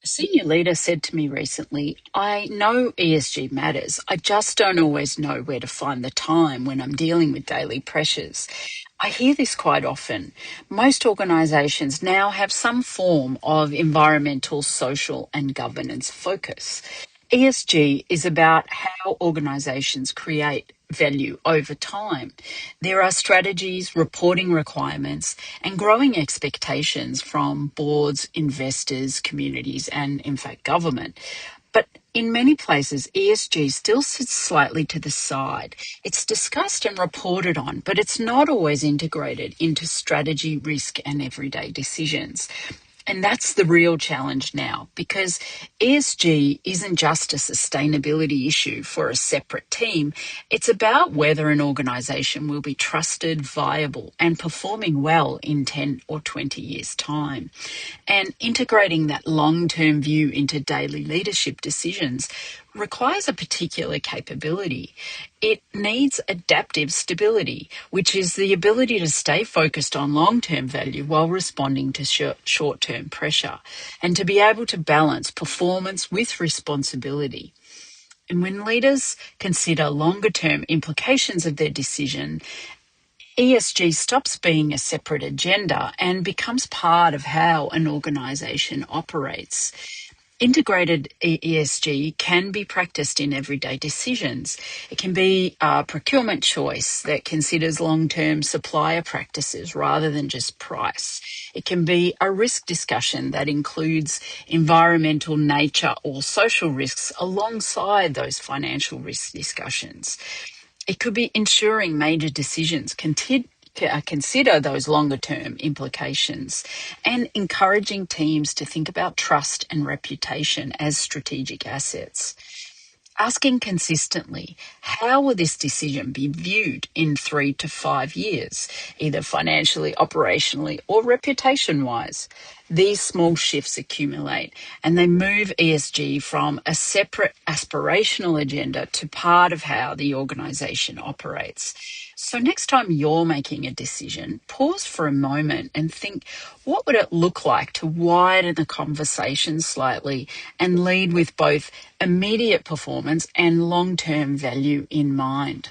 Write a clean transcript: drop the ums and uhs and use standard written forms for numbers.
A senior leader said to me recently, I know ESG matters. I just don't always know where to find the time when I'm dealing with daily pressures. I hear this quite often. Most organisations now have some form of environmental, social and governance focus. ESG is about how organisations create value over time. There are strategies, reporting requirements, and growing expectations from boards, investors, communities, and in fact, government. But in many places, ESG still sits slightly to the side. It's discussed and reported on, but it's not always integrated into strategy, risk, and everyday decisions. And that's the real challenge now, because ESG isn't just a sustainability issue for a separate team. It's about whether an organisation will be trusted, viable, and performing well in 10 or 20 years' time. And integrating that long-term view into daily leadership decisions requires a particular capability. It needs adaptive stability, which is the ability to stay focused on long-term value while responding to short-term pressure, and to be able to balance performance with responsibility. And when leaders consider longer-term implications of their decision, ESG stops being a separate agenda and becomes part of how an organisation operates. Integrated ESG can be practiced in everyday decisions. It can be a procurement choice that considers long-term supplier practices rather than just price. It can be a risk discussion that includes environmental, nature, or social risks alongside those financial risk discussions. It could be ensuring major decisions consider those longer term implications, and encouraging teams to think about trust and reputation as strategic assets. Asking consistently, how will this decision be viewed in 3 to 5 years, either financially, operationally, or reputation-wise? These small shifts accumulate, and they move ESG from a separate aspirational agenda to part of how the organisation operates. So next time you're making a decision, pause for a moment and think, what would it look like to widen the conversation slightly and lead with both immediate performance and long-term value in mind?